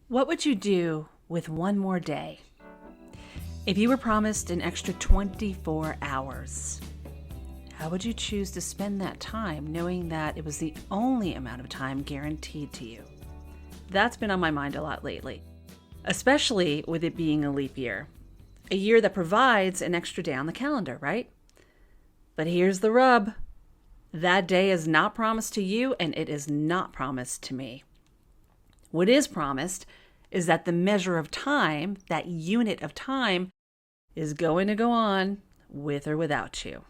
What would you do with one more day? If you were promised an extra 24 hours, how would you choose to spend that time knowing that it was the only amount of time guaranteed to you? That's been on my mind a lot lately, especially with it being a leap year, a year that provides an extra day on the calendar, right? But here's the rub. That day is not promised to you, and it is not promised to me. What is promised is that the measure of time, that unit of time, is going to go on with or without you.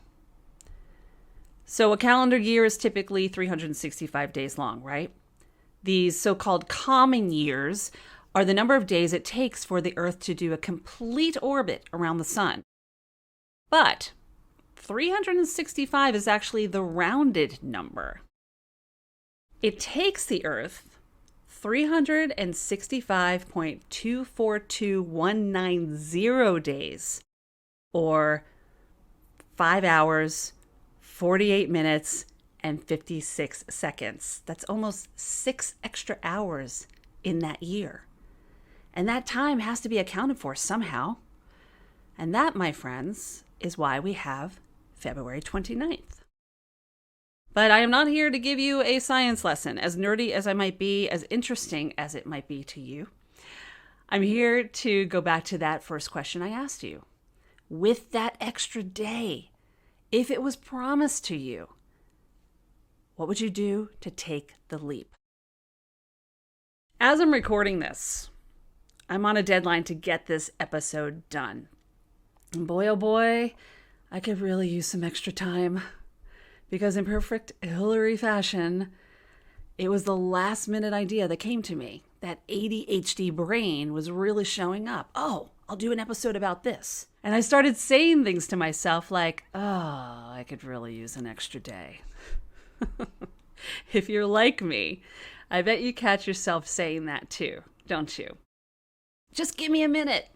So a calendar year is typically 365 days long, right? These so-called common years are the number of days it takes for the Earth to do a complete orbit around the sun. But 365 is actually the rounded number. It takes the Earth 365.242190 days, or 5 hours, 48 minutes, and 56 seconds. That's almost 6 extra hours in that year. And that time has to be accounted for somehow. And that, my friends, is why we have February 29th. But I am not here to give you a science lesson, as nerdy as I might be, as interesting as it might be to you. I'm here to go back to that first question I asked you. With that extra day, if it was promised to you, what would you do to take the leap? As I'm recording this, I'm on a deadline to get this episode done. And boy, oh boy, I could really use some extra time. Because in perfect Hilary fashion, it was the last minute idea that came to me. That ADHD brain was really showing up. Oh, I'll do an episode about this. And I started saying things to myself like, oh, I could really use an extra day. If you're like me, I bet you catch yourself saying that too, don't you? Just give me a minute.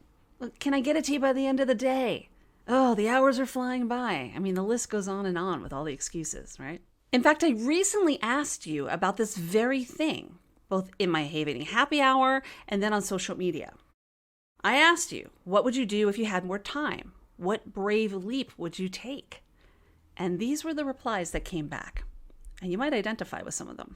Can I get it to you by the end of the day? Oh, the hours are flying by. I mean, the list goes on and on with all the excuses, right? In fact, I recently asked you about this very thing, both in my Hey Baby happy hour and then on social media. I asked you, what would you do if you had more time? What brave leap would you take? And these were the replies that came back. And you might identify with some of them.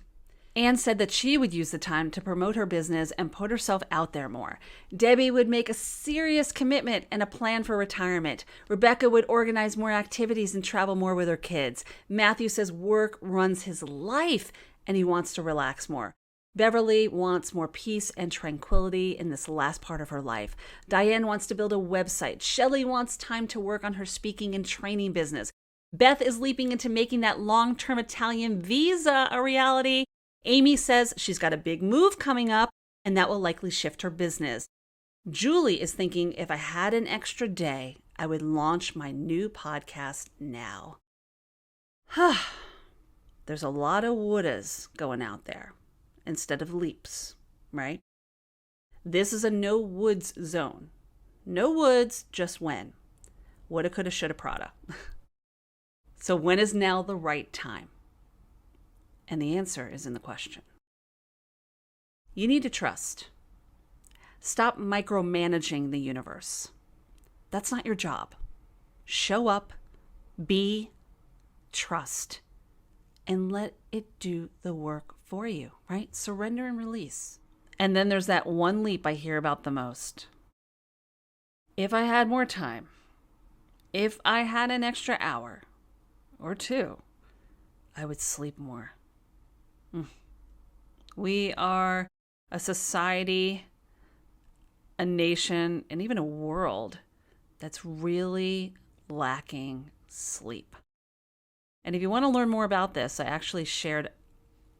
Anne said that she would use the time to promote her business and put herself out there more. Debbie would make a serious commitment and a plan for retirement. Rebecca would organize more activities and travel more with her kids. Matthew says work runs his life and he wants to relax more. Beverly wants more peace and tranquility in this last part of her life. Diane wants to build a website. Shelley wants time to work on her speaking and training business. Beth is leaping into making that long-term Italian visa a reality. Amy says she's got a big move coming up, and that will likely shift her business. Julie is thinking if I had an extra day, I would launch my new podcast now. There's a lot of wouldas going out there instead of leaps, right? This is a no woods zone. No woods, just when. Woulda, coulda, shoulda, proulda. So when is now the right time? And the answer is in the question. You need to trust. Stop micromanaging the universe. That's not your job. Show up, be, trust, and let it do the work for you, right? Surrender and release. And then there's that one leap I hear about the most. If I had more time, if I had an extra hour or two, I would sleep more. We are a society, a nation, and even a world that's really lacking sleep. And if you want to learn more about this, I actually shared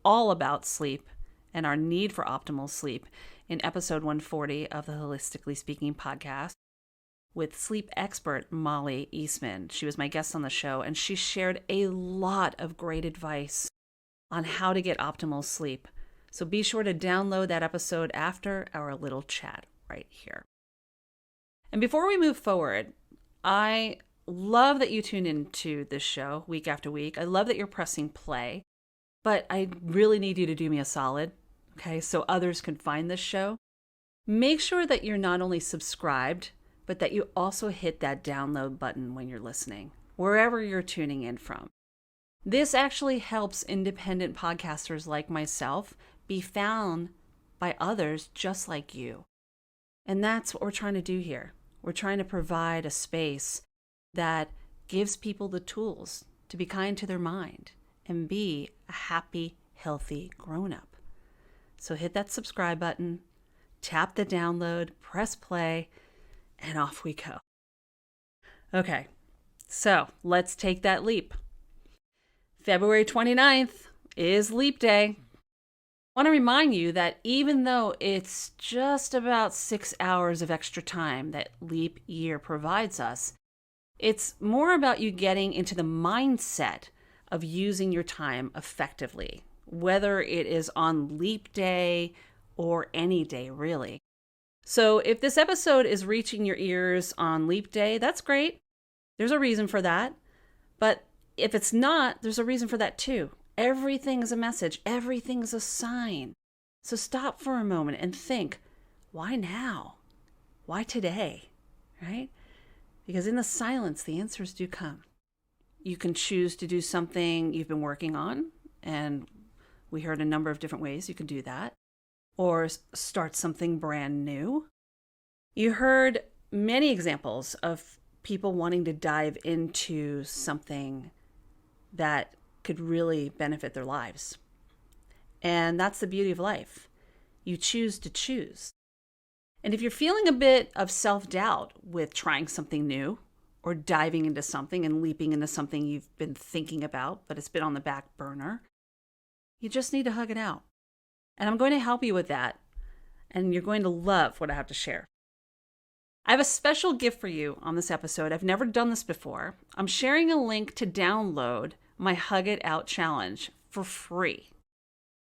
all about sleep and our need for optimal sleep in episode 140 of the Holistically Speaking podcast with sleep expert Molly Eastman. She was my guest on the show, and she shared a lot of great advice on how to get optimal sleep. So be sure to download that episode after our little chat right here. And before we move forward, I love that you tune into this show week after week. I love that you're pressing play, but I really need you to do me a solid, okay, so others can find this show. Make sure that you're not only subscribed, but that you also hit that download button when you're listening, wherever you're tuning in from. This actually helps independent podcasters like myself be found by others just like you. And that's what we're trying to do here. We're trying to provide a space that gives people the tools to be kind to their mind and be a happy, healthy grown-up. So hit that subscribe button, tap the download, press play, and off we go. Okay, so let's take that leap. February 29th is Leap Day. I want to remind you that even though it's just about 6 hours of extra time that leap year provides us, it's more about you getting into the mindset of using your time effectively, whether it is on Leap Day or any day, really. So if this episode is reaching your ears on Leap Day, that's great. There's a reason for that. But if it's not, there's a reason for that too. Everything is a message. Everything is a sign. So stop for a moment and think, why now? Why today? Right? Because in the silence, the answers do come. You can choose to do something you've been working on, and we heard a number of different ways you can do that, or start something brand new. You heard many examples of people wanting to dive into something that could really benefit their lives. And that's the beauty of life. You choose to choose. And if you're feeling a bit of self-doubt with trying something new or diving into something and leaping into something you've been thinking about, but it's been on the back burner, you just need to hug it out. And I'm going to help you with that. And you're going to love what I have to share. I have a special gift for you on this episode. I've never done this before. I'm sharing a link to download my Hug It Out Challenge for free.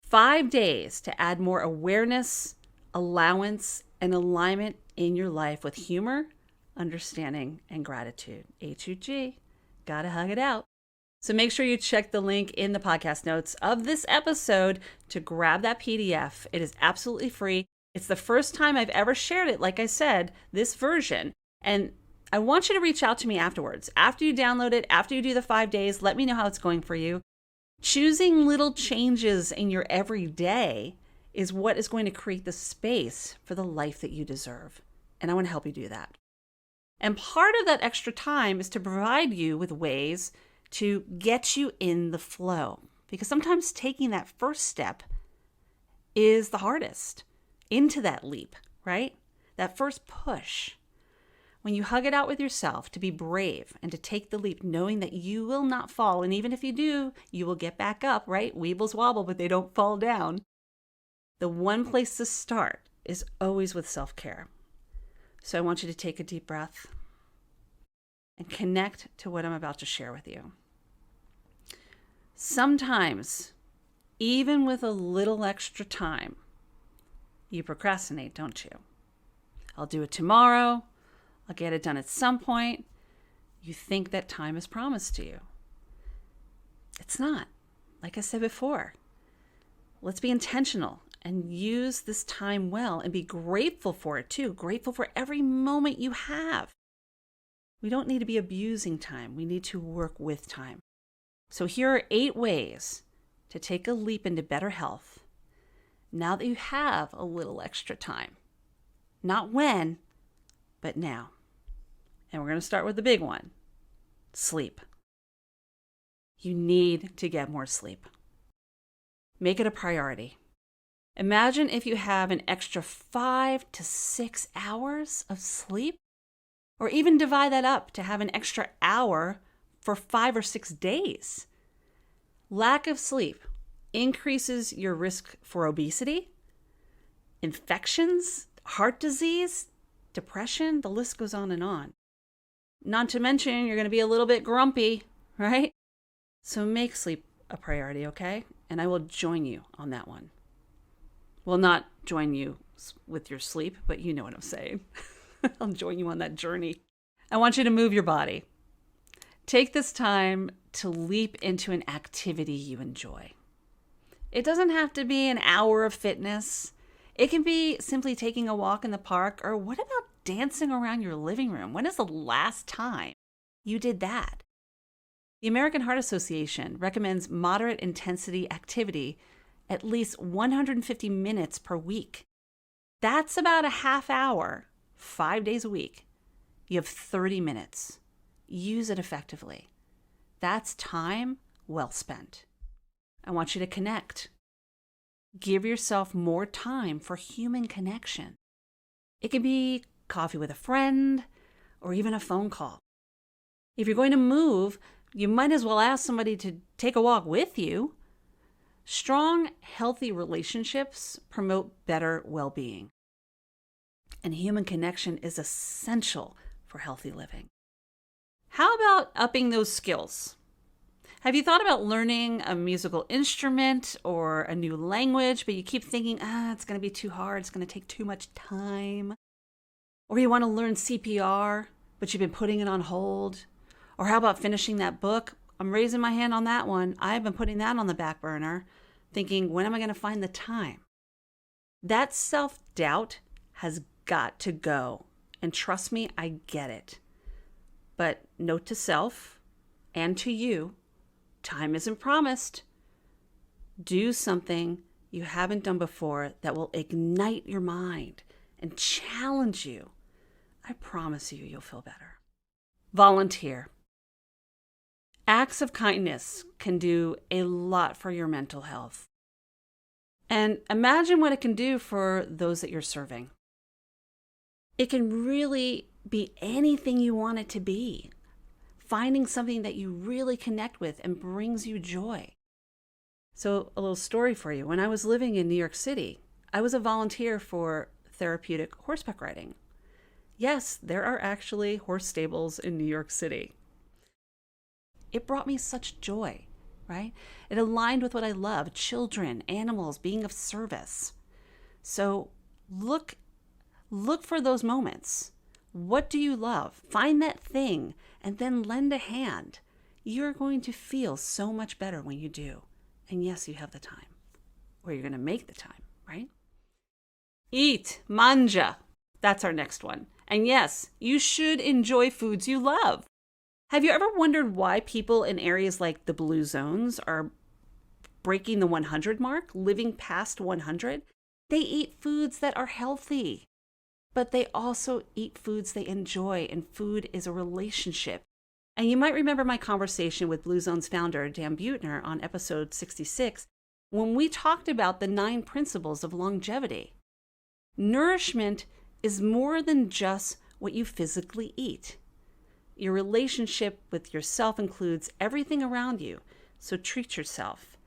5 days to add more awareness, allowance, and alignment in your life with humor, understanding, and gratitude. H-U-G. Gotta hug it out. So make sure you check the link in the podcast notes of this episode to grab that PDF. It is absolutely free. It's the first time I've ever shared it, like I said, this version. And I want you to reach out to me afterwards. After you download it, after you do the 5 days, let me know how it's going for you. Choosing little changes in your everyday is what is going to create the space for the life that you deserve. And I want to help you do that. And part of that extra time is to provide you with ways to get you in the flow. Because sometimes taking that first step is the hardest into that leap, right? That first push. When you hug it out with yourself to be brave and to take the leap, knowing that you will not fall. And even if you do, you will get back up, right? Weebles wobble, but they don't fall down. The one place to start is always with self-care. So I want you to take a deep breath and connect to what I'm about to share with you. Sometimes, even with a little extra time, you procrastinate, don't you? I'll do it tomorrow. I'll get it done at some point. You think that time is promised to you. It's not. Like I said before, let's be intentional and use this time well and be grateful for it too. Grateful for every moment you have. We don't need to be abusing time. We need to work with time. So here are 8 ways to take a leap into better health now that you have a little extra time. Not when, but now. And we're going to start with the big one, sleep. You need to get more sleep. Make it a priority. Imagine if you have an extra 5 to 6 hours of sleep, or even divide that up to have an extra hour for 5 or 6 days. Lack of sleep increases your risk for obesity, infections, heart disease, depression, the list goes on and on. Not to mention, you're going to be a little bit grumpy, right? So make sleep a priority, okay? And I will join you on that one. Well, not join you with your sleep, but you know what I'm saying. I'll join you on that journey. I want you to move your body. Take this time to leap into an activity you enjoy. It doesn't have to be an hour of fitness. It can be simply taking a walk in the park, or what about dancing around your living room? When is the last time you did that? The American Heart Association recommends moderate intensity activity at least 150 minutes per week. That's about a half hour, 5 days a week. You have 30 minutes. Use it effectively. That's time well spent. I want you to connect. Give yourself more time for human connection. It can be coffee with a friend or even a phone call. If you're going to move, you might as well ask somebody to take a walk with you. Strong, healthy relationships promote better well-being. And human connection is essential for healthy living. How about upping those skills? Have you thought about learning a musical instrument or a new language, but you keep thinking, it's going to be too hard, it's going to take too much time? Or you want to learn CPR, but you've been putting it on hold? Or how about finishing that book? I'm raising my hand on that one. I've been putting that on the back burner, thinking, when am I going to find the time? That self-doubt has got to go. And trust me, I get it. But note to self and to you, time isn't promised. Do something you haven't done before that will ignite your mind and challenge you. I promise you, you'll feel better. Volunteer. Acts of kindness can do a lot for your mental health. And imagine what it can do for those that you're serving. It can really be anything you want it to be. Finding something that you really connect with and brings you joy. So a little story for you. When I was living in New York City, I was a volunteer for therapeutic horseback riding. Yes, there are actually horse stables in New York City. It brought me such joy, right? It aligned with what I love, children, animals, being of service. So look for those moments. What do you love? Find that thing and then lend a hand. You're going to feel so much better when you do. And yes, you have the time, or you're going to make the time, right? Eat, manja. That's our next one. And yes, you should enjoy foods you love. Have you ever wondered why people in areas like the blue zones are breaking the 100 mark, living past 100? They eat foods that are healthy, but they also eat foods they enjoy, and food is a relationship. And you might remember my conversation with Blue Zone's founder, Dan Buettner, on episode 66, when we talked about the 9 principles of longevity. Nourishment is more than just what you physically eat. Your relationship with yourself includes everything around you, so treat yourself.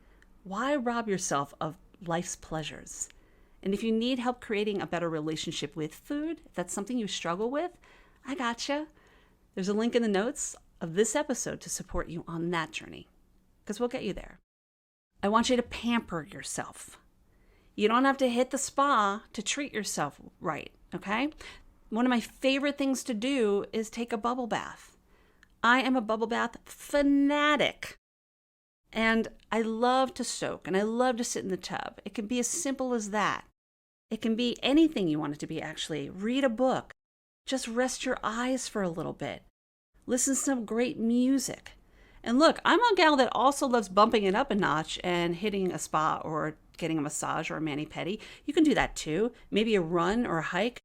Why rob yourself of life's pleasures? And if you need help creating a better relationship with food, if that's something you struggle with, I gotcha. There's a link in the notes of this episode to support you on that journey, because we'll get you there. I want you to pamper yourself. You don't have to hit the spa to treat yourself right, okay? One of my favorite things to do is take a bubble bath. I am a bubble bath fanatic. And I love to soak, and I love to sit in the tub. It can be as simple as that. It can be anything you want it to be, actually. Read a book. Just rest your eyes for a little bit. Listen to some great music. And look, I'm a gal that also loves bumping it up a notch and hitting a spa or getting a massage or a mani-pedi. You can do that too. Maybe a run or a hike.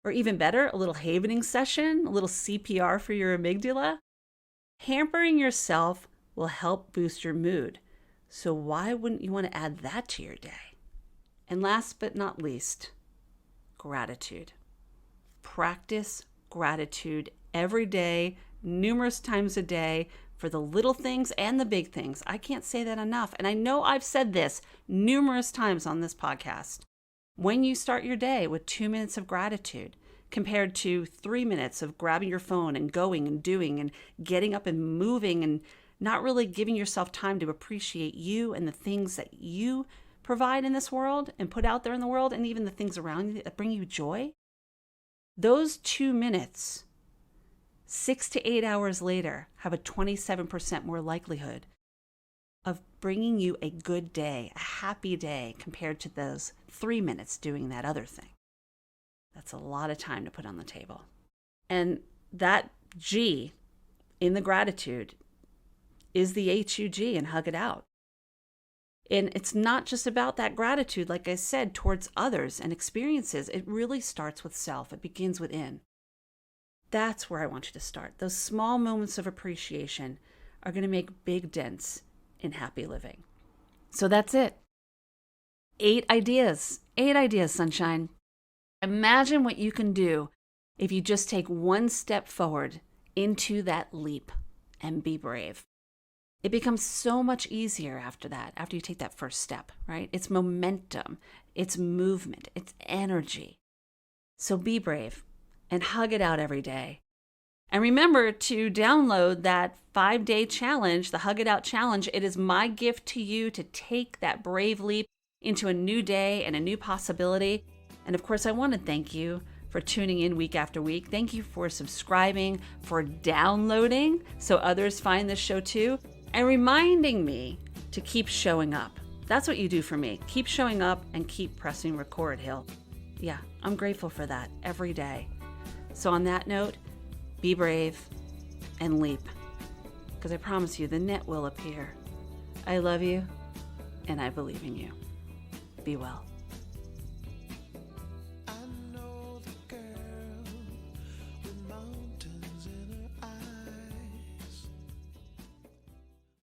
Or even better, a little havening session, a little CPR for your amygdala. Pampering yourself will help boost your mood. So why wouldn't you want to add that to your day? And last but not least, gratitude. Practice gratitude every day, numerous times a day, for the little things and the big things. I can't say that enough. And I know I've said this numerous times on this podcast. When you start your day with 2 minutes of gratitude compared to 3 minutes of grabbing your phone and going and doing and getting up and moving and not really giving yourself time to appreciate you and the things that you provide in this world and put out there in the world, and even the things around you that bring you joy, those 2 minutes, 6 to 8 hours later, have a 27% more likelihood of bringing you a good day, a happy day, compared to those 3 minutes doing that other thing. That's a lot of time to put on the table. And that G in the gratitude is the HUG and hug it out. And it's not just about that gratitude, like I said, towards others and experiences. It really starts with self. It begins within. That's where I want you to start. Those small moments of appreciation are going to make big dents in happy living. So that's it. 8 ideas. 8 ideas, sunshine. Imagine what you can do if you just take one step forward into that leap and be brave. It becomes so much easier after that, after you take that first step, right? It's momentum, it's movement, it's energy. So be brave and hug it out every day. And remember to download that 5-day challenge, the Hug It Out Challenge. It is my gift to you to take that brave leap into a new day and a new possibility. And of course, I want to thank you for tuning in week after week. Thank you for subscribing, for downloading so others find this show too, and reminding me to keep showing up. That's what you do for me. Keep showing up and keep pressing record, Hill. Yeah, I'm grateful for that every day. So on that note, be brave and leap, because I promise you the net will appear. I love you and I believe in you. Be well.